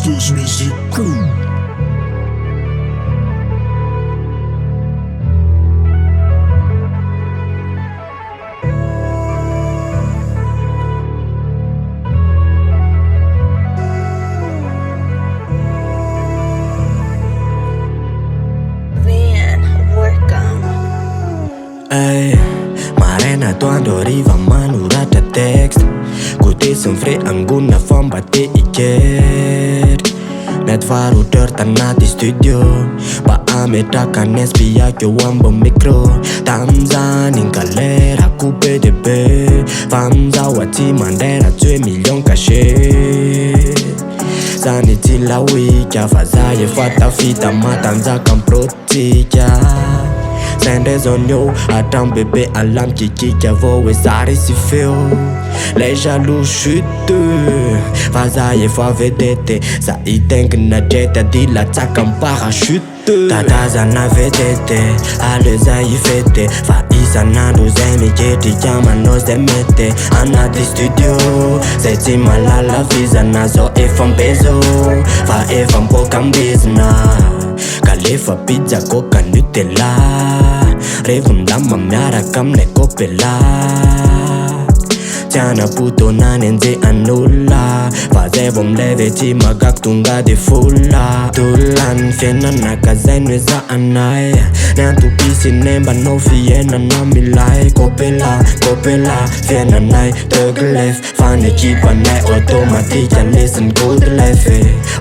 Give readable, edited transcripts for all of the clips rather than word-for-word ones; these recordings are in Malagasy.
Cause music. Ay, Marena tuando riva manurata text Kuti sumfre anguna form bate iker Net varu tertana di studio Ba ametaka nespia kyo wambo micro Tanzani galera ku PDB Famza wati mandera 2 millions cachés Zani tila wika fazaye fata fita matanza kamprotika Sende zonyo, attends bébé alarme qui a voé ça récifio. Les jaloux chutent, fazaye fois vedette. Ça y denk na jeta di la takam parachute. Tata zana vedette, aleza y fete. Fa isa na nos amis jeti yama nos demete. Ana di studio, seti malala visa na zo efam bezo. Fa efam pokam bizna. Kalefa pizza coca Nutella Revundama miaraka aminay kopela Tiana puto nanenje an'olona Fa zay vo milevy ty magako tonga de fola Dolany fiainanaka zay no ezahanay Niantopisy nembanao fiainana milay Kopela, kopela, fiainanay Thug life, fanekipanay automatika lesson good life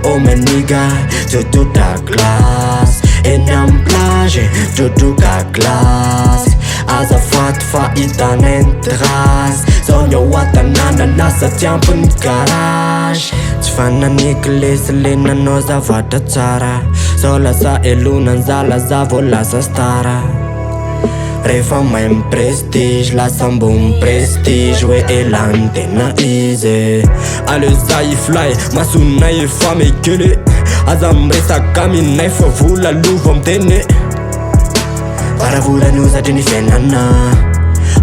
Oh my nigga, jojo da glace Enam plage, jojo ka glace Azafady fa hitanay ny trace Zao nyo atanana nasa tiampiny garage Tsy fananiky lesy lenanao zavatra tsara Zao lasa elonany zalaza vo lasa stara Rehefa mahay prestige lasa mbony prestige Hoe elany tena izy Aleo zay fly masonay efa mekele Aza miresaka aminay fa vola lova miteny Varavola no satria ny fiainana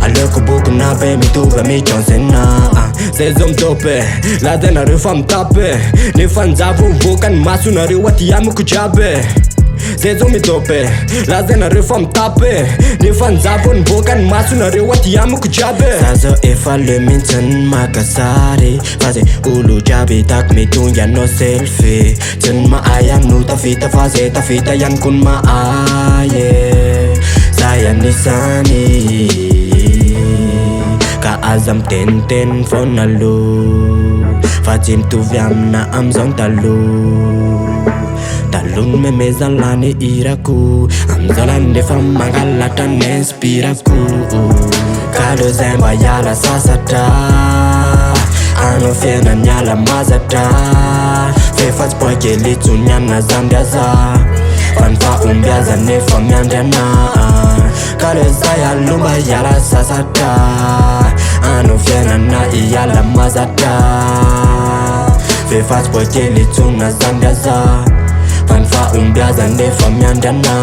Aleoko bokona be mitovy amy Johnsena Zay zao mitope, lazainareo fa mitape Nefa njavo mivoaka ny masonareo aty amiko jiaby Zay zao mitope, lazainareo fa mitape Nefa njavo mivoaka ny masonareo aty amiko jiaby Za zao efa le mihitsy ny makasary Fa zay olo jiaby hitako mitonga anao selfie Tsy ny mahay ano tafita fa zay tafita ihany ko ny mahay Zay anisany Ka aza miteniteny foana lo Fa tsy mitovy amina amizao ny Talony memeza lany irako Amizao lany nefa mangalatra ny inspirako Ka leo zay mba hiala sasatra Ano fiainany ala mazatra Fefa tsy poakely tsoniana zambiaza Fa ny fahombiaza nefa miandriana Ka leo zay aloha mba hiala sasatra Ano fiainana hiala mazatra Fefa tsy poakely tsona zambiaza Fa ny fahombiaza nefa miandriana